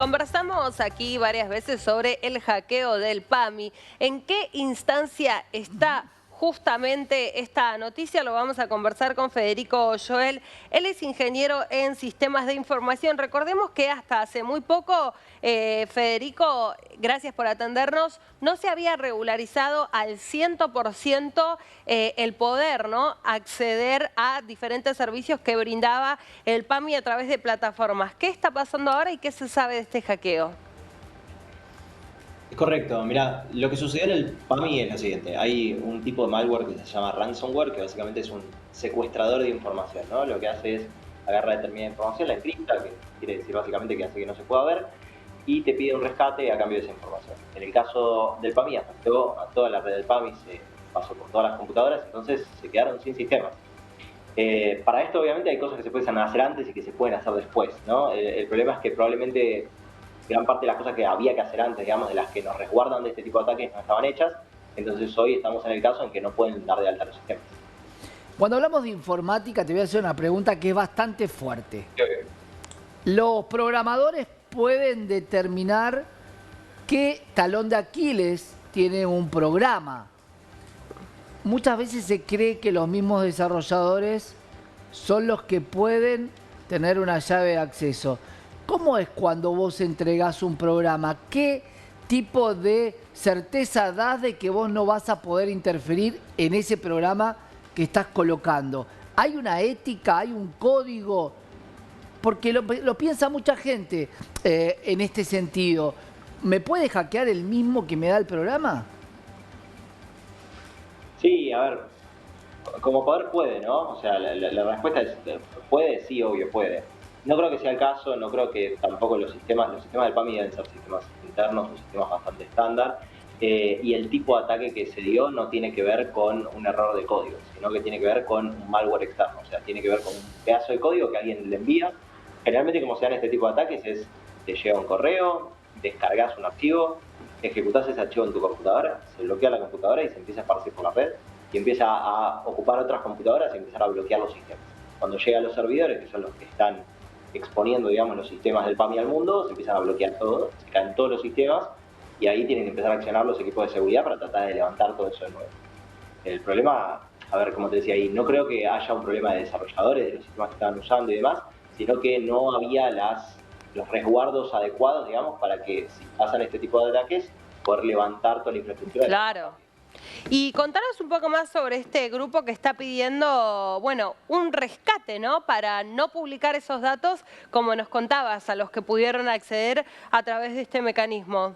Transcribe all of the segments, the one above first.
Conversamos aquí varias veces sobre el hackeo del PAMI. ¿En qué instancia está justamente esta noticia? Lo vamos a conversar con Federico Joel. Él es ingeniero en sistemas de información. Recordemos que hasta hace muy poco, Federico, gracias por atendernos, no se había regularizado al 100% el poder, ¿no?, acceder a diferentes servicios que brindaba el PAMI a través de plataformas. ¿Qué está pasando ahora y qué se sabe de este hackeo? Es correcto, mira, lo que sucedió en el PAMI es lo siguiente, hay un tipo de malware que se llama ransomware, que básicamente es un secuestrador de información, ¿no? Lo que hace es agarra determinada información, la encripta, que quiere decir básicamente que hace que no se pueda ver, y te pide un rescate a cambio de esa información. En el caso del PAMI afectó a toda la red del PAMI, se pasó por todas las computadoras, entonces se quedaron sin sistemas. Para esto obviamente hay cosas que se pueden hacer antes y que se pueden hacer después, ¿no? El problema es que probablemente gran parte de las cosas que había que hacer antes, digamos, de las que nos resguardan de este tipo de ataques no estaban hechas, entonces hoy estamos en el caso en que no pueden dar de alta los sistemas. Cuando hablamos de informática, te voy a hacer una pregunta que es bastante fuerte. Sí. Los programadores pueden determinar qué talón de Aquiles tiene un programa. Muchas veces se cree que los mismos desarrolladores son los que pueden tener una llave de acceso. ¿Cómo es cuando vos entregás un programa? ¿Qué tipo de certeza das de que vos no vas a poder interferir en ese programa que estás colocando? ¿Hay una ética, hay un código? Porque lo piensa mucha gente en este sentido. ¿Me puede hackear el mismo que me da el programa? Sí, a ver, como poder puede, ¿no? O sea, la respuesta es, ¿puede? Sí, obvio, puede. No creo que sea el caso, no creo que tampoco los sistemas del PAMI deben ser sistemas internos, son sistemas bastante estándar, y el tipo de ataque que se dio no tiene que ver con un error de código, sino que tiene que ver con un malware externo, o sea, tiene que ver con un pedazo de código que alguien le envía. Generalmente como se dan este tipo de ataques es, te llega un correo, descargas un archivo, ejecutás ese archivo en tu computadora, se bloquea la computadora y se empieza a esparcir por la red, y empieza a ocupar otras computadoras y empezar a bloquear los sistemas. Cuando llega a los servidores, que son los que están exponiendo, digamos, los sistemas del PAMI al mundo, se empiezan a bloquear todo, se caen todos los sistemas y ahí tienen que empezar a accionar los equipos de seguridad para tratar de levantar todo eso de nuevo. El problema, a ver, como te decía ahí, no creo que haya un problema de desarrolladores, de los sistemas que estaban usando y demás, sino que no había los resguardos adecuados, digamos, para que si pasan este tipo de ataques, poder levantar toda la infraestructura. Claro. Y contanos un poco más sobre este grupo que está pidiendo, bueno, un rescate, ¿no?, para no publicar esos datos, como nos contabas, a los que pudieron acceder a través de este mecanismo.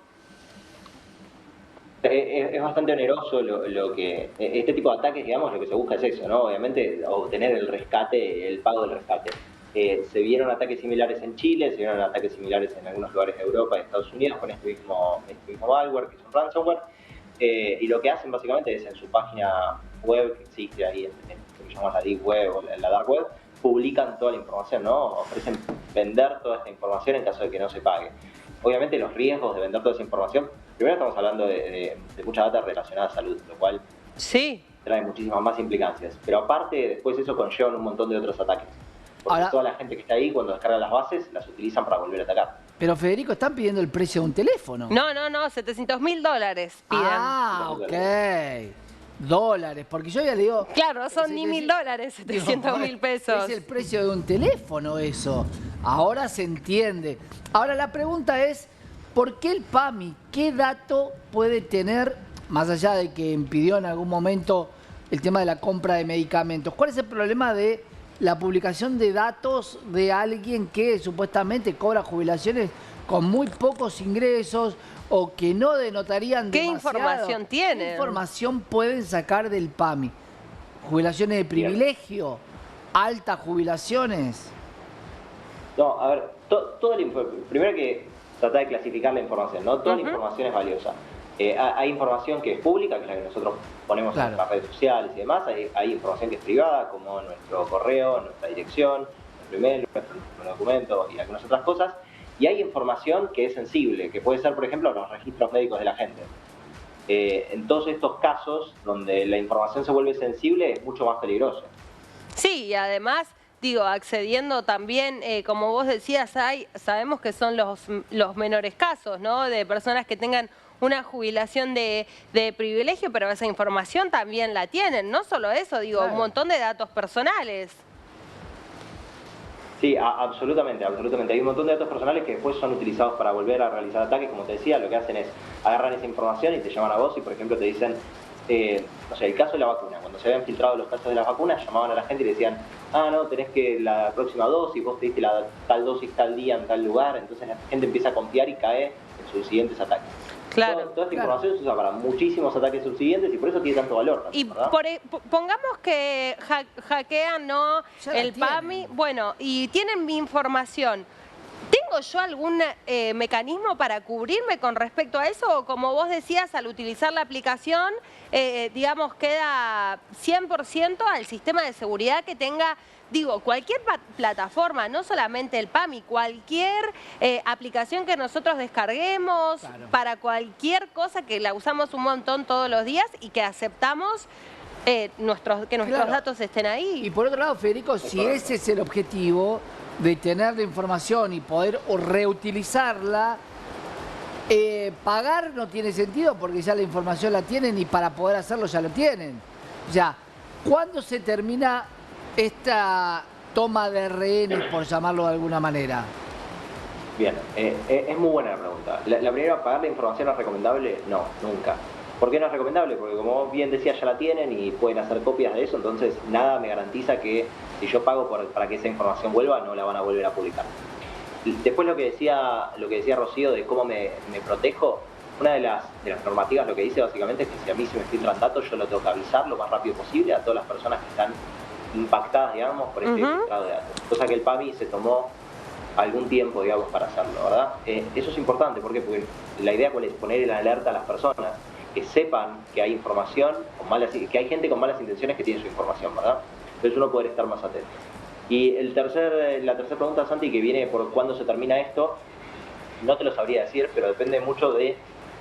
Es bastante oneroso este tipo de ataques, digamos, lo que se busca es eso, ¿no? Obviamente, obtener el rescate, el pago del rescate. Se vieron ataques similares en Chile, se vieron ataques similares en algunos lugares de Europa y Estados Unidos con este mismo malware, que es un ransomware. Y lo que hacen básicamente es en su página web, que existe ahí, lo que llamamos la Deep Web o la Dark Web, publican toda la información, ¿no? Ofrecen vender toda esta información en caso de que no se pague. Obviamente los riesgos de vender toda esa información, primero estamos hablando de mucha data relacionada a salud, lo cual Sí. trae muchísimas más implicancias. Pero aparte, después eso conlleva un montón de otros ataques. Porque Ahora, toda la gente que está ahí, cuando descarga las bases, las utilizan para volver a atacar. pero Federico, están pidiendo el precio de un teléfono. No, $700.000 piden. Ah, ok. Dólares, porque yo ya le digo... Claro, no son ni $1.000, 700.000 pesos. Es el precio de un teléfono eso. Ahora se entiende. Ahora la pregunta es, ¿por qué el PAMI? ¿Qué dato puede tener, más allá de que impidió en algún momento el tema de la compra de medicamentos? ¿Cuál es el problema de la publicación de datos de alguien que supuestamente cobra jubilaciones con muy pocos ingresos o que no denotarían ¿Qué demasiado? información tienen? ¿Qué información pueden sacar del PAMI? ¿Jubilaciones de privilegio? ¿Altas jubilaciones? No, a ver, primero hay que tratar de clasificar la información, ¿no? Toda la información es valiosa. Hay información que es pública, que es la que nosotros ponemos Claro. en nuestras redes sociales y demás. Hay información que es privada, como nuestro correo, nuestra dirección, nuestro email, nuestro documento y algunas otras cosas. Y hay información que es sensible, que puede ser, por ejemplo, los registros médicos de la gente. En todos estos casos donde la información se vuelve sensible es mucho más peligroso. Sí, y además digo, accediendo también, como vos decías, sabemos que son los menores casos, ¿no? De personas que tengan una jubilación de privilegio, pero esa información también la tienen. No solo eso, digo, Claro. un montón de datos personales. Sí, absolutamente, absolutamente. Hay un montón de datos personales que después son utilizados para volver a realizar ataques. Como te decía, lo que hacen es agarran esa información y te llaman a vos y, por ejemplo, te dicen, no sé, el caso de la vacuna. Cuando se habían filtrado los casos de las vacunas, llamaban a la gente y le decían, ah, no, tenés que la próxima dosis, vos te diste la tal dosis tal día en tal lugar. Entonces la gente empieza a confiar y cae en sus siguientes ataques. Claro. Toda esta información se usa para muchísimos ataques subsiguientes y por eso tiene tanto valor también, Y ¿verdad? pongamos que hackean, ¿no? Ya la El PAMI, tienen. bueno, y tienen mi información. ¿Tengo yo algún mecanismo para cubrirme con respecto a eso? O como vos decías, al utilizar la aplicación, digamos, queda 100% al sistema de seguridad que tenga, digo, cualquier plataforma, no solamente el PAMI, cualquier aplicación que nosotros descarguemos, Claro. para cualquier cosa que la usamos un montón todos los días y que aceptamos que nuestros Claro. datos estén ahí. Y por otro lado, Federico, si ese es el objetivo de tener la información y poder reutilizarla, pagar no tiene sentido porque ya la información la tienen y para poder hacerlo ya lo tienen. O sea, ¿cuándo se termina esta toma de rehenes, por llamarlo de alguna manera? Bien, es muy buena la pregunta. La primera, ¿pagar la información es recomendable? No, nunca. ¿Por qué no es recomendable? Porque como bien decía, ya la tienen y pueden hacer copias de eso, entonces nada me garantiza que si yo pago para que esa información vuelva, no la van a volver a publicar. Después lo que decía Rocío de cómo me protejo, una de las normativas lo que dice básicamente es que si a mí se me filtran datos, yo lo tengo que avisar lo más rápido posible a todas las personas que están impactadas, digamos, por este filtrado de datos. Cosa que el PAMI se tomó algún tiempo, digamos, para hacerlo, ¿verdad? Eso es importante, ¿por qué? Porque la idea es poner en alerta a las personas, que sepan que hay información, que hay gente con malas intenciones que tiene su información, ¿verdad? Entonces uno poder estar más atento. Y la tercera pregunta, Santi, que viene por cuándo se termina esto, no te lo sabría decir, pero depende mucho de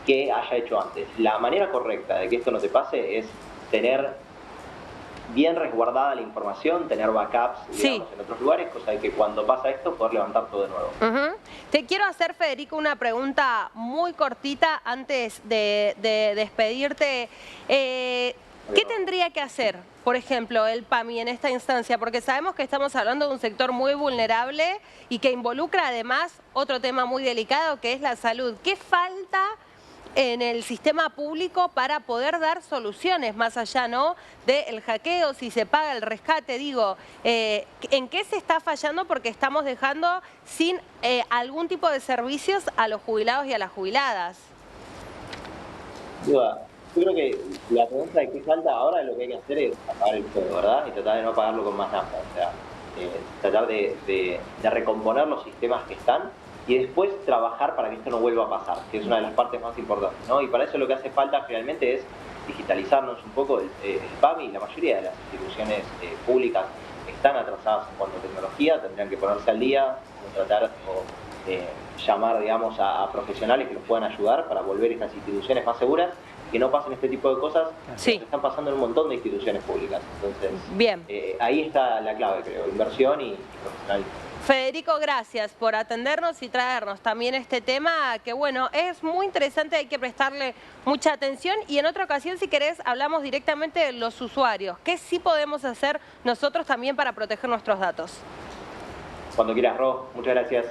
qué haya hecho antes. La manera correcta de que esto no te pase es tener bien resguardada la información, tener backups, digamos, en otros lugares, cosa de que cuando pasa esto poder levantar todo de nuevo. Te quiero hacer, Federico, una pregunta muy cortita antes de despedirte. ¿Qué tendría que hacer, por ejemplo, el PAMI en esta instancia? Porque sabemos que estamos hablando de un sector muy vulnerable y que involucra además otro tema muy delicado que es la salud. ¿Qué falta en el sistema público para poder dar soluciones más allá, ¿no?, del hackeo, si se paga el rescate? Digo, ¿en qué se está fallando? Porque estamos dejando sin algún tipo de servicios a los jubilados y a las jubiladas. Yo creo que la pregunta de qué falta ahora, lo que hay que hacer es apagar el fuego, ¿verdad? Y tratar de no apagarlo con más nafta, o sea, tratar de recomponer los sistemas que están y después trabajar para que esto no vuelva a pasar, que es una de las partes más importantes, ¿no? Y para eso lo que hace falta realmente es digitalizarnos un poco. El PAMI y la mayoría de las instituciones públicas están atrasadas en cuanto a tecnología, tendrían que ponerse al día, contratar o llamar, digamos, a profesionales que los puedan ayudar para volver estas instituciones más seguras, que no pasen este tipo de cosas que están pasando en un montón de instituciones públicas. Entonces, bien, ahí está la clave, creo, inversión y profesionalismo. Federico, gracias por atendernos y traernos también este tema que, bueno, es muy interesante, hay que prestarle mucha atención y en otra ocasión, si querés, hablamos directamente de los usuarios. ¿Qué sí podemos hacer nosotros también para proteger nuestros datos? Cuando quieras, Ro. Muchas gracias.